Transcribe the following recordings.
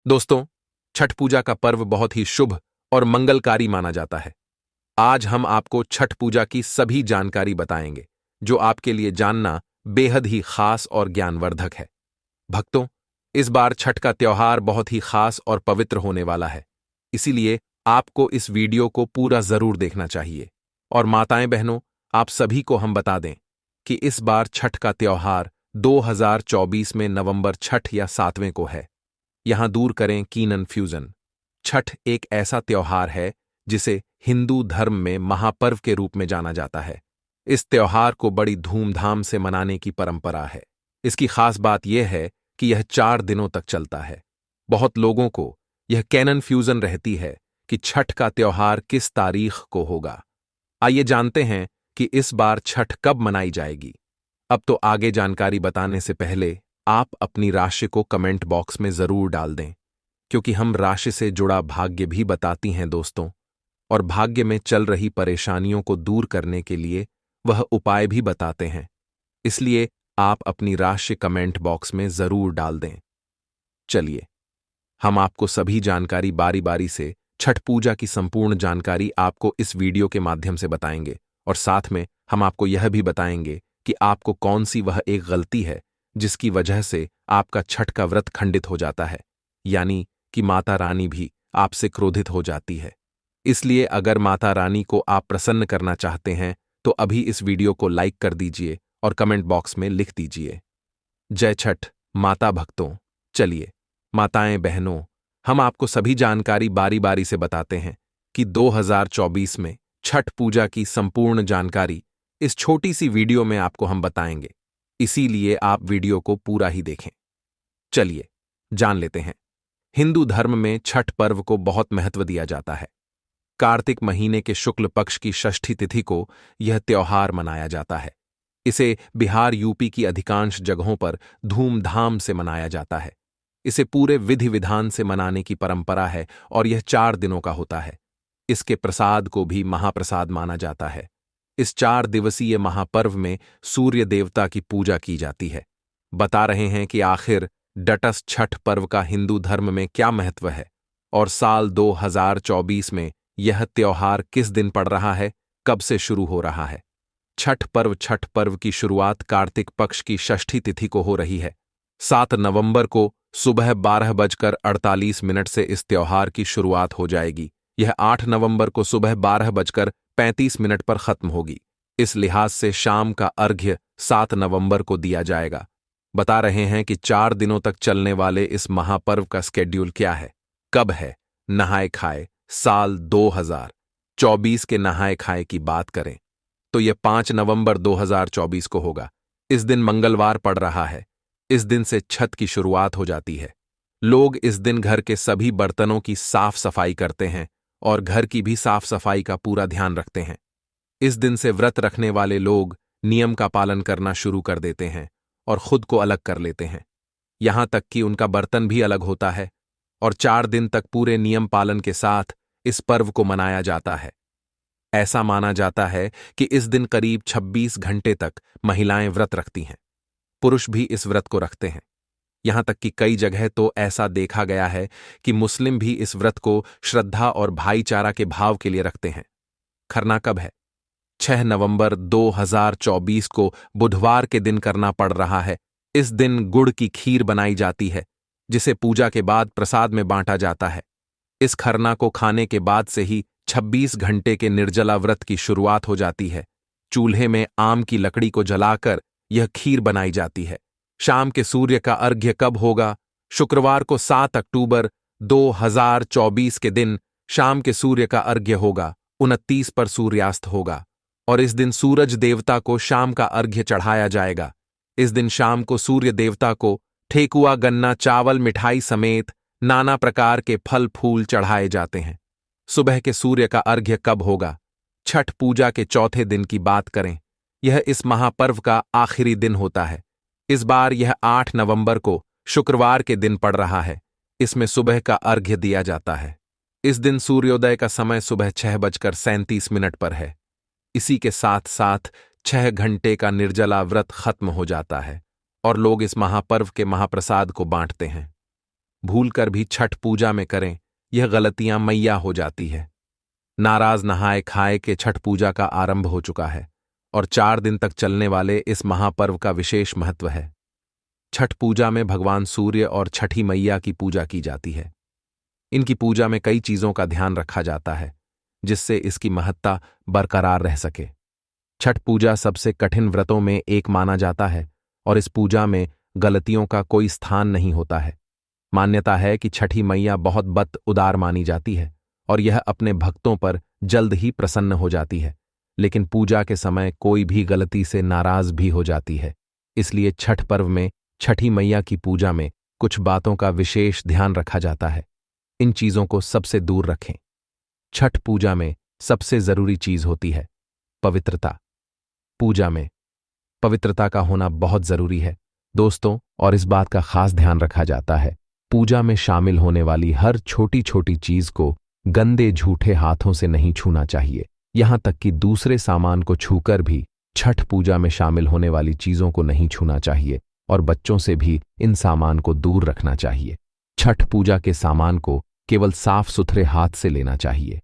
दोस्तों, छठ पूजा का पर्व बहुत ही शुभ और मंगलकारी माना जाता है। आज हम आपको छठ पूजा की सभी जानकारी बताएंगे, जो आपके लिए जानना बेहद ही खास और ज्ञानवर्धक है। भक्तों, इस बार छठ का त्योहार बहुत ही खास और पवित्र होने वाला है, इसीलिए आपको इस वीडियो को पूरा जरूर देखना चाहिए। और माताएं बहनों, आप सभी को हम बता दें कि इस बार छठ का त्योहार 2024 में नवंबर छठ या 7वें को है। यहां दूर करें कन्फ्यूजन। छठ एक ऐसा त्योहार है जिसे हिंदू धर्म में महापर्व के रूप में जाना जाता है। इस त्योहार को बड़ी धूमधाम से मनाने की परंपरा है। इसकी खास बात यह है कि यह 4 दिनों तक चलता है। बहुत लोगों को यह कन्फ्यूजन रहती है कि छठ का त्योहार किस तारीख को होगा। आइए जानते हैं कि इस बार छठ कब मनाई जाएगी। अब तो आगे जानकारी बताने से पहले आप अपनी राशि को कमेंट बॉक्स में जरूर डाल दें, क्योंकि हम राशि से जुड़ा भाग्य भी बताती हैं दोस्तों, और भाग्य में चल रही परेशानियों को दूर करने के लिए वह उपाय भी बताते हैं। इसलिए आप अपनी राशि कमेंट बॉक्स में जरूर डाल दें। चलिए, हम आपको सभी जानकारी बारी बारी से छठ पूजा की संपूर्ण जानकारी आपको इस वीडियो के माध्यम से बताएंगे, और साथ में हम आपको यह भी बताएंगे कि आपको कौन सी वह एक गलती है जिसकी वजह से आपका छठ का व्रत खंडित हो जाता है, यानी कि माता रानी भी आपसे क्रोधित हो जाती है। इसलिए अगर माता रानी को आप प्रसन्न करना चाहते हैं तो अभी इस वीडियो को लाइक कर दीजिए और कमेंट बॉक्स में लिख दीजिए, जय छठ माता भक्तों। चलिए माताएं बहनों, हम आपको सभी जानकारी बारी बारी से बताते हैं कि 2024 में छठ पूजा की संपूर्ण जानकारी इस छोटी सी वीडियो में आपको हम बताएंगे, इसीलिए आप वीडियो को पूरा ही देखें। चलिए जान लेते हैं। हिंदू धर्म में छठ पर्व को बहुत महत्व दिया जाता है। कार्तिक महीने के शुक्ल पक्ष की षष्ठी तिथि को यह त्योहार मनाया जाता है। इसे बिहार यूपी की अधिकांश जगहों पर धूमधाम से मनाया जाता है। इसे पूरे विधि विधान से मनाने की परंपरा है और यह 4 दिनों का होता है। इसके प्रसाद को भी महाप्रसाद माना जाता है। इस 4 दिवसीय महापर्व में सूर्य देवता की पूजा की जाती है। बता रहे हैं कि आखिर डटस छठ पर्व का हिंदू धर्म में क्या महत्व है, और साल 2024 में यह त्योहार किस दिन पड़ रहा है, कब से शुरू हो रहा है। छठ पर्व की शुरुआत कार्तिक पक्ष की षष्ठी तिथि को हो रही है। 7 नवंबर को सुबह 12:48 से इस त्योहार की शुरुआत हो जाएगी। यह 8 नवंबर को सुबह 12:35 पर खत्म होगी। इस लिहाज से शाम का अर्घ्य 7 नवंबर को दिया जाएगा। बता रहे हैं कि 4 दिनों तक चलने वाले इस महापर्व का स्केड्यूल क्या है, कब है। नहाए खाए साल 2024 के नहाए खाए की बात करें तो यह 5 नवंबर 2024 को होगा। इस दिन मंगलवार पड़ रहा है। इस दिन से छठ की शुरुआत हो जाती है। लोग इस दिन घर के सभी बर्तनों की साफ सफाई करते हैं और घर की भी साफ सफाई का पूरा ध्यान रखते हैं। इस दिन से व्रत रखने वाले लोग नियम का पालन करना शुरू कर देते हैं और खुद को अलग कर लेते हैं। यहां तक कि उनका बर्तन भी अलग होता है, और 4 दिन तक पूरे नियम पालन के साथ इस पर्व को मनाया जाता है। ऐसा माना जाता है कि इस दिन करीब 26 घंटे तक महिलाएं व्रत रखती हैं। पुरुष भी इस व्रत को रखते हैं। यहां तक कि कई जगह तो ऐसा देखा गया है कि मुस्लिम भी इस व्रत को श्रद्धा और भाईचारा के भाव के लिए रखते हैं। खरना कब है? 6 नवंबर 2024 को बुधवार के दिन करना पड़ रहा है। इस दिन गुड़ की खीर बनाई जाती है, जिसे पूजा के बाद प्रसाद में बांटा जाता है। इस खरना को खाने के बाद से ही 26 घंटे के निर्जला व्रत की शुरुआत हो जाती है। चूल्हे में आम की लकड़ी को जलाकर यह खीर बनाई जाती है। शाम के सूर्य का अर्घ्य कब होगा? शुक्रवार को 7 अक्टूबर 2024 के दिन शाम के सूर्य का अर्घ्य होगा। 29 पर सूर्यास्त होगा, और इस दिन सूरज देवता को शाम का अर्घ्य चढ़ाया जाएगा। इस दिन शाम को सूर्य देवता को ठेकुआ, गन्ना, चावल, मिठाई समेत नाना प्रकार के फल फूल चढ़ाए जाते हैं। सुबह के सूर्य का अर्घ्य कब होगा? छठ पूजा के चौथे दिन की बात करें। यह इस महापर्व का आखिरी दिन होता है। इस बार यह 8 नवंबर को शुक्रवार के दिन पड़ रहा है। इसमें सुबह का अर्घ्य दिया जाता है। इस दिन सूर्योदय का समय सुबह 6:37 पर है। इसी के साथ साथ 6 घंटे का निर्जला व्रत खत्म हो जाता है और लोग इस महापर्व के महाप्रसाद को बांटते हैं। भूलकर भी छठ पूजा में करें, यह गलतियां मैया हो जाती है। नाराज नहाए खाए के छठ पूजा का आरंभ हो चुका है और 4 दिन तक चलने वाले इस महापर्व का विशेष महत्व है। छठ पूजा में भगवान सूर्य और छठी मैया की पूजा की जाती है। इनकी पूजा में कई चीजों का ध्यान रखा जाता है जिससे इसकी महत्ता बरकरार रह सके। छठ पूजा सबसे कठिन व्रतों में एक माना जाता है और इस पूजा में गलतियों का कोई स्थान नहीं होता है। मान्यता है कि छठी मैया बहुत उदार मानी जाती है और यह अपने भक्तों पर जल्द ही प्रसन्न हो जाती है, लेकिन पूजा के समय कोई भी गलती से नाराज भी हो जाती है। इसलिए छठ पर्व में छठी मैया की पूजा में कुछ बातों का विशेष ध्यान रखा जाता है। इन चीजों को सबसे दूर रखें। छठ पूजा में सबसे जरूरी चीज होती है पवित्रता। पूजा में पवित्रता का होना बहुत जरूरी है दोस्तों, और इस बात का खास ध्यान रखा जाता है पूजा में शामिल होने वाली हर छोटी छोटी चीज को गंदे झूठे हाथों से नहीं छूना चाहिए। यहां तक कि दूसरे सामान को छूकर भी छठ पूजा में शामिल होने वाली चीजों को नहीं छूना चाहिए और बच्चों से भी इन सामान को दूर रखना चाहिए। छठ पूजा के सामान को केवल साफ सुथरे हाथ से लेना चाहिए।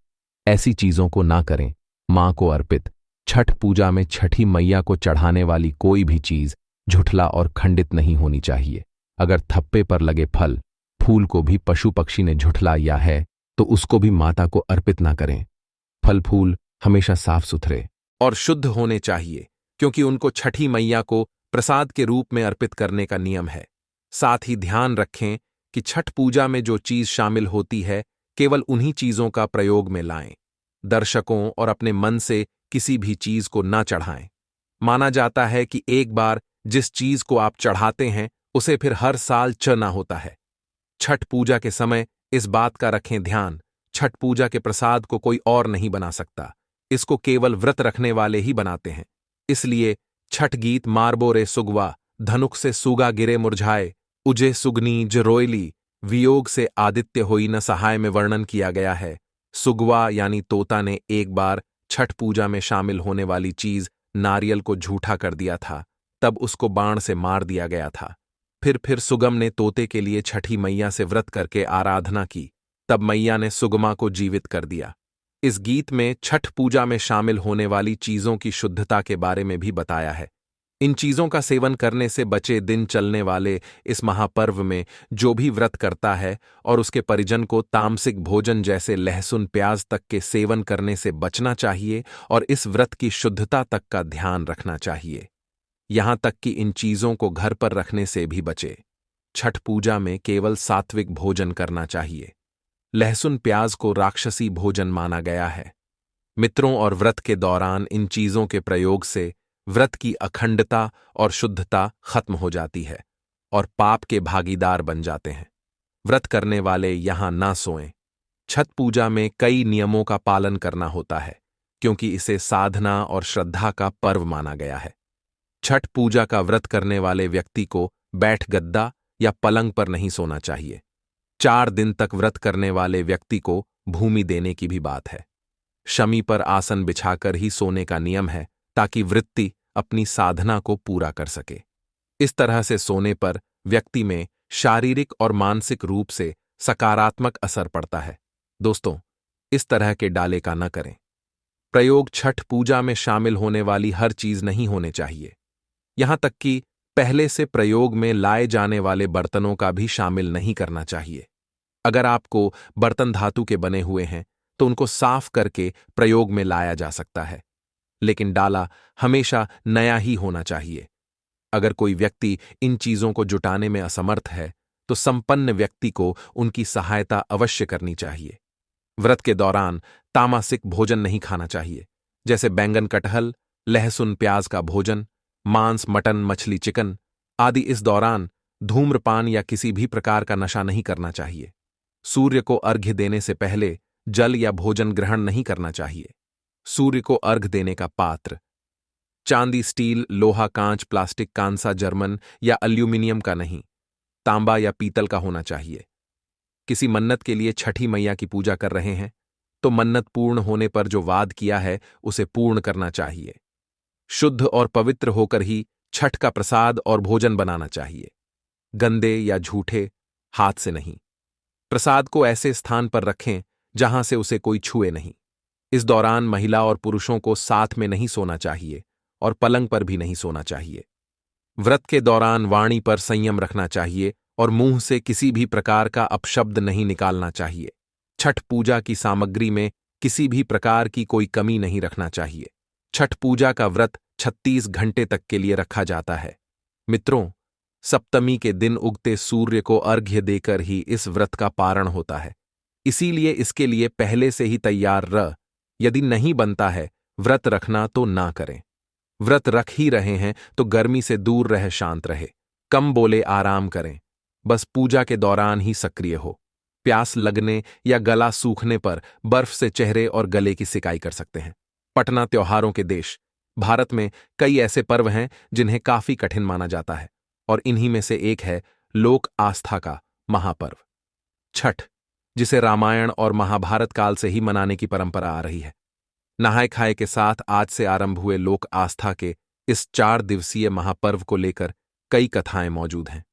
ऐसी चीजों को ना करें। मां को अर्पित छठ पूजा में छठी मैया को चढ़ाने वाली कोई भी चीज झुठला और खंडित नहीं होनी चाहिए। अगर थप्पे पर लगे फल फूल को भी पशु पक्षी ने झुठलाया है तो उसको भी माता को अर्पित ना करें। फल फूल हमेशा साफ सुथरे और शुद्ध होने चाहिए क्योंकि उनको छठी मैया को प्रसाद के रूप में अर्पित करने का नियम है। साथ ही ध्यान रखें कि छठ पूजा में जो चीज शामिल होती है केवल उन्हीं चीजों का प्रयोग में लाएं। दर्शकों और अपने मन से किसी भी चीज को ना चढ़ाएं। माना जाता है कि एक बार जिस चीज को आप चढ़ाते हैं उसे फिर हर साल चढ़ना होता है। छठ पूजा के समय इस बात का रखें ध्यान, छठ पूजा के प्रसाद को कोई और नहीं बना सकता, इसको केवल व्रत रखने वाले ही बनाते हैं। इसलिए छठ गीत मारबो रे सुगवा, धनुक से सूगा गिरे मुरझाए, उजे सुगनी ज रोयली, वियोग से आदित्य होई न सहाय में वर्णन किया गया है। सुगवा यानी तोता ने एक बार छठ पूजा में शामिल होने वाली चीज नारियल को झूठा कर दिया था, तब उसको बाण से मार दिया गया था। फिर सुगम ने तोते के लिए छठी मैया से व्रत करके आराधना की, तब मैया ने सुगमा को जीवित कर दिया। इस गीत में छठ पूजा में शामिल होने वाली चीजों की शुद्धता के बारे में भी बताया है। इन चीजों का सेवन करने से बचे दिन चलने वाले इस महापर्व में जो भी व्रत करता है और उसके परिजन को तामसिक भोजन जैसे लहसुन प्याज तक के सेवन करने से बचना चाहिए और इस व्रत की शुद्धता तक का ध्यान रखना चाहिए। यहां तक कि इन चीजों को घर पर रखने से भी बचे। छठ पूजा में केवल सात्विक भोजन करना चाहिए। लहसुन प्याज को राक्षसी भोजन माना गया है। मित्रों और व्रत के दौरान इन चीजों के प्रयोग से व्रत की अखंडता और शुद्धता खत्म हो जाती है और पाप के भागीदार बन जाते हैं। व्रत करने वाले यहां ना सोएं। छठ पूजा में कई नियमों का पालन करना होता है क्योंकि इसे साधना और श्रद्धा का पर्व माना गया है। छठ पूजा का व्रत करने वाले व्यक्ति को बैठ गद्दा या पलंग पर नहीं सोना चाहिए। 4 दिन तक व्रत करने वाले व्यक्ति को भूमि देने की भी बात है। शमी पर आसन बिछाकर ही सोने का नियम है ताकि वृत्ति अपनी साधना को पूरा कर सके। इस तरह से सोने पर व्यक्ति में शारीरिक और मानसिक रूप से सकारात्मक असर पड़ता है। दोस्तों, इस तरह के डाले का न करें। प्रयोग छठ पूजा में शामिल होने वाली हर चीज नहीं होने चाहिए। यहां तक कि पहले से प्रयोग में लाए जाने वाले बर्तनों का भी शामिल नहीं करना चाहिए। अगर आपको बर्तन धातु के बने हुए हैं तो उनको साफ करके प्रयोग में लाया जा सकता है, लेकिन डाला हमेशा नया ही होना चाहिए। अगर कोई व्यक्ति इन चीजों को जुटाने में असमर्थ है तो संपन्न व्यक्ति को उनकी सहायता अवश्य करनी चाहिए। व्रत के दौरान तामसिक भोजन नहीं खाना चाहिए, जैसे बैंगन कटहल, लहसुन प्याज का भोजन, मांस मटन मछली चिकन आदि। इस दौरान धूम्रपान या किसी भी प्रकार का नशा नहीं करना चाहिए। सूर्य को अर्घ्य देने से पहले जल या भोजन ग्रहण नहीं करना चाहिए। सूर्य को अर्घ्य देने का पात्र चांदी, स्टील, लोहा, कांच, प्लास्टिक, कांसा, जर्मन या एल्यूमिनियम का नहीं, तांबा या पीतल का होना चाहिए। किसी मन्नत के लिए छठी मैया की पूजा कर रहे हैं तो मन्नत पूर्ण होने पर जो वाद किया है उसे पूर्ण करना चाहिए। शुद्ध और पवित्र होकर ही छठ का प्रसाद और भोजन बनाना चाहिए। गंदे या झूठे हाथ से नहीं। प्रसाद को ऐसे स्थान पर रखें जहां से उसे कोई छुए नहीं। इस दौरान महिला और पुरुषों को साथ में नहीं सोना चाहिए और पलंग पर भी नहीं सोना चाहिए। व्रत के दौरान वाणी पर संयम रखना चाहिए और मुंह से किसी भी प्रकार का अपशब्द नहीं निकालना चाहिए। छठ पूजा की सामग्री में किसी भी प्रकार की कोई कमी नहीं रखना चाहिए। छठ पूजा का व्रत 36 घंटे तक के लिए रखा जाता है। मित्रों, सप्तमी के दिन उगते सूर्य को अर्घ्य देकर ही इस व्रत का पारण होता है। इसीलिए इसके लिए पहले से ही तैयार रह। यदि नहीं बनता है व्रत रखना तो ना करें। व्रत रख ही रहे हैं तो गर्मी से दूर रह, शांत रहे, कम बोले, आराम करें। बस पूजा के दौरान ही सक्रिय हो। प्यास लगने या गला सूखने पर बर्फ से चेहरे और गले की सिकाई कर सकते हैं। पटना त्योहारों के देश भारत में कई ऐसे पर्व हैं जिन्हें काफी कठिन माना जाता है और इन्हीं में से एक है लोक आस्था का महापर्व छठ, जिसे रामायण और महाभारत काल से ही मनाने की परंपरा आ रही है। नहाय खाए के साथ आज से आरंभ हुए लोक आस्था के इस 4 दिवसीय महापर्व को लेकर कई कथाएं मौजूद हैं।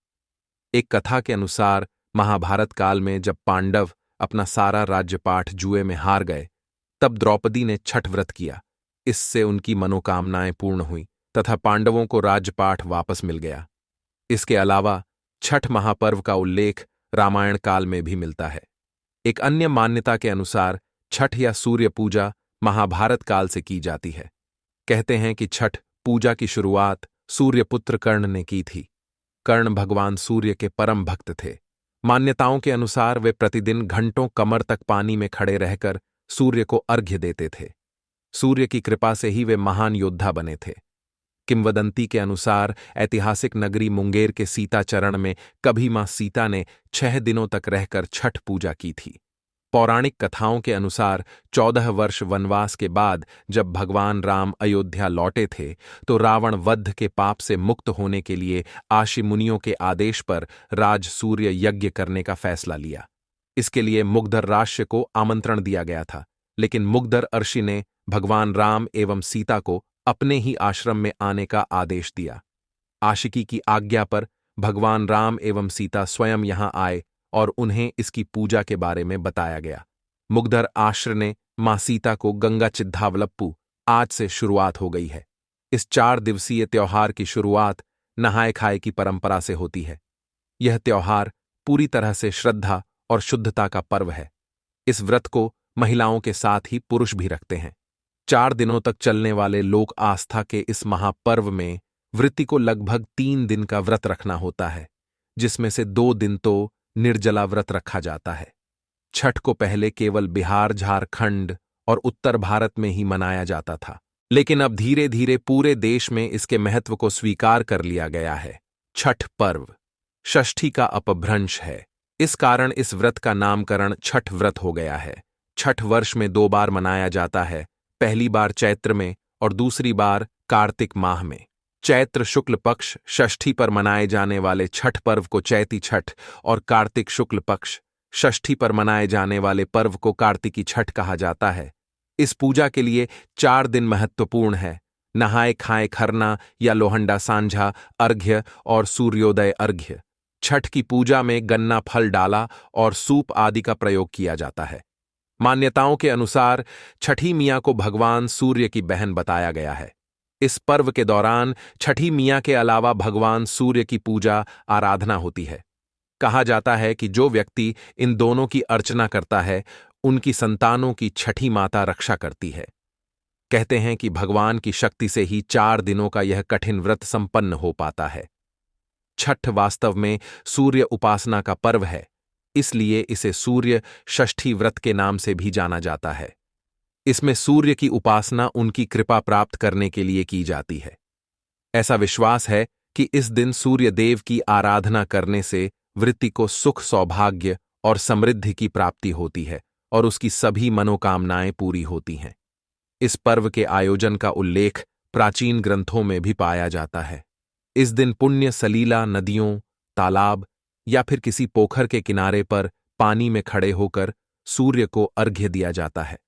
एक कथा के अनुसार महाभारत काल में जब पांडव अपना सारा राज्यपाठ जुए में हार गए, तब द्रौपदी ने छठ व्रत किया। इससे उनकी मनोकामनाएं पूर्ण हुई तथा पांडवों को राज्यपाठ वापस मिल गया। इसके अलावा छठ महापर्व का उल्लेख रामायण काल में भी मिलता है। एक अन्य मान्यता के अनुसार छठ या सूर्य पूजा महाभारत काल से की जाती है। कहते हैं कि छठ पूजा की शुरुआत सूर्यपुत्र कर्ण ने की थी। कर्ण भगवान सूर्य के परम भक्त थे। मान्यताओं के अनुसार वे प्रतिदिन घंटों कमर तक पानी में खड़े रहकर सूर्य को अर्घ्य देते थे। सूर्य की कृपा से ही वे महान योद्धा बने थे। किंवदंती के अनुसार ऐतिहासिक नगरी मुंगेर के सीता चरण में कभी मां सीता ने 6 दिनों तक रहकर छठ पूजा की थी। पौराणिक कथाओं के अनुसार 14 वर्ष वनवास के बाद जब भगवान राम अयोध्या लौटे थे तो रावण वध के पाप से मुक्त होने के लिए आशी मुनियों के आदेश पर राज सूर्य यज्ञ करने का फैसला लिया। इसके लिए मुग्धर राष्ट्र को आमंत्रण दिया गया था, लेकिन मुग्धर अर्षि ने भगवान राम एवं सीता को अपने ही आश्रम में आने का आदेश दिया। आशिकी की आज्ञा पर भगवान राम एवं सीता स्वयं यहां आए और उन्हें इसकी पूजा के बारे में बताया गया। मुग्धर आश्र ने मां सीता को गंगा चिद्धावलप्पु, आज से शुरुआत हो गई है। इस 4 दिवसीय त्योहार की शुरुआत नहाय खाए की परंपरा से होती है। यह त्योहार पूरी तरह से श्रद्धा और शुद्धता का पर्व है। इस व्रत को महिलाओं के साथ ही पुरुष भी रखते हैं। 4 दिनों तक चलने वाले लोक आस्था के इस महापर्व में वृत्ति को लगभग 3 दिन का व्रत रखना होता है, जिसमें से 2 दिन तो निर्जला व्रत रखा जाता है। छठ को पहले केवल बिहार, झारखंड और उत्तर भारत में ही मनाया जाता था, लेकिन अब धीरे धीरे पूरे देश में इसके महत्व को स्वीकार कर लिया गया है। छठ पर्व षष्ठी का अपभ्रंश है। इस कारण इस व्रत का नामकरण छठ व्रत हो गया है। छठ वर्ष में 2 बार मनाया जाता है, पहली बार चैत्र में और दूसरी बार कार्तिक माह में। चैत्र शुक्ल पक्ष षष्ठी पर मनाए जाने वाले छठ पर्व को चैती छठ और कार्तिक शुक्ल पक्ष षष्ठी पर मनाए जाने वाले पर्व को कार्तिकी छठ कहा जाता है। इस पूजा के लिए 4 दिन महत्वपूर्ण है: नहाय खाए खरना या लोहंडा सांझा अर्घ्य और सूर्योदय अर्घ्य। छठ की पूजा में गन्ना फल डाला और सूप आदि का प्रयोग किया जाता है। मान्यताओं के अनुसार छठी मियां को भगवान सूर्य की बहन बताया गया है। इस पर्व के दौरान छठी मियां के अलावा भगवान सूर्य की पूजा आराधना होती है। कहा जाता है कि जो व्यक्ति इन दोनों की अर्चना करता है, उनकी संतानों की छठी माता रक्षा करती है। कहते हैं कि भगवान की शक्ति से ही 4 दिनों का यह कठिन व्रत संपन्न हो पाता है। छठ वास्तव में सूर्य उपासना का पर्व है, इसलिए इसे सूर्य षष्ठी व्रत के नाम से भी जाना जाता है। इसमें सूर्य की उपासना उनकी कृपा प्राप्त करने के लिए की जाती है। ऐसा विश्वास है कि इस दिन सूर्य देव की आराधना करने से वृत्ति को सुख, सौभाग्य और समृद्धि की प्राप्ति होती है और उसकी सभी मनोकामनाएं पूरी होती हैं। इस पर्व के आयोजन का उल्लेख प्राचीन ग्रंथों में भी पाया जाता है। इस दिन पुण्य सलीला नदियों, तालाब या फिर किसी पोखर के किनारे पर पानी में खड़े होकर सूर्य को अर्घ्य दिया जाता है।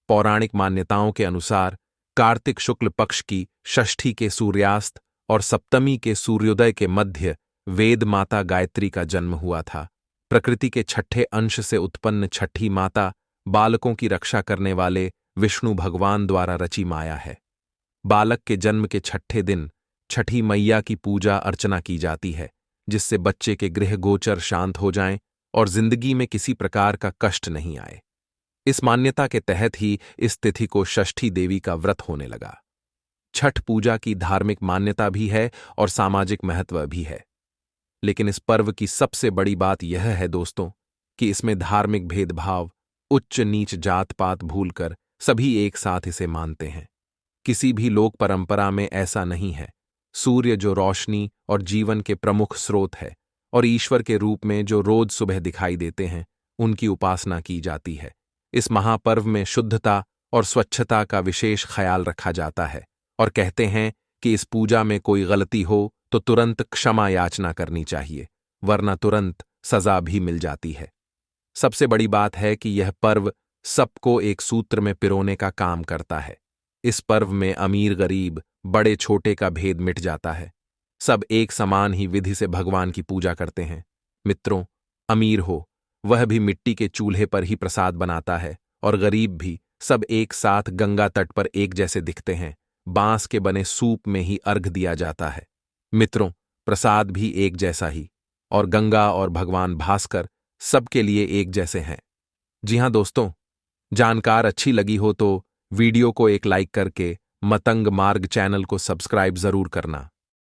पौराणिक मान्यताओं के अनुसार कार्तिक शुक्ल पक्ष की षष्ठी के सूर्यास्त और सप्तमी के सूर्योदय के मध्य वेद माता गायत्री का जन्म हुआ था। प्रकृति के छठे अंश से उत्पन्न छठी माता बालकों की रक्षा करने वाले विष्णु भगवान द्वारा रची माया है। बालक के जन्म के छठे दिन छठी मैया की पूजा अर्चना की जाती है, जिससे बच्चे के गृह गोचर शांत हो जाएं और जिंदगी में किसी प्रकार का कष्ट नहीं आए। इस मान्यता के तहत ही इस तिथि को षष्ठी देवी का व्रत होने लगा। छठ पूजा की धार्मिक मान्यता भी है और सामाजिक महत्व भी है। लेकिन इस पर्व की सबसे बड़ी बात यह है दोस्तों कि इसमें धार्मिक भेदभाव, उच्च नीच जात पात भूलकर सभी एक साथ इसे मानते हैं। किसी भी लोक परंपरा में ऐसा नहीं है। सूर्य जो रोशनी और जीवन के प्रमुख स्रोत है और ईश्वर के रूप में जो रोज सुबह दिखाई देते हैं, उनकी उपासना की जाती है। इस महापर्व में शुद्धता और स्वच्छता का विशेष ख्याल रखा जाता है और कहते हैं कि इस पूजा में कोई गलती हो तो तुरंत क्षमा याचना करनी चाहिए, वरना तुरंत सजा भी मिल जाती है। सबसे बड़ी बात है कि यह पर्व सबको एक सूत्र में पिरोने का काम करता है। इस पर्व में अमीर गरीब, बड़े छोटे का भेद मिट जाता है। सब एक समान ही विधि से भगवान की पूजा करते हैं। मित्रों, अमीर हो वह भी मिट्टी के चूल्हे पर ही प्रसाद बनाता है और गरीब भी, सब एक साथ गंगा तट पर एक जैसे दिखते हैं। बांस के बने सूप में ही अर्घ दिया जाता है। मित्रों, प्रसाद भी एक जैसा ही, और गंगा और भगवान भास्कर सबके लिए एक जैसे हैं। जी हां दोस्तों, जानकार अच्छी लगी हो तो वीडियो को एक लाइक करके मतंग मार्ग चैनल को सब्सक्राइब जरूर करना।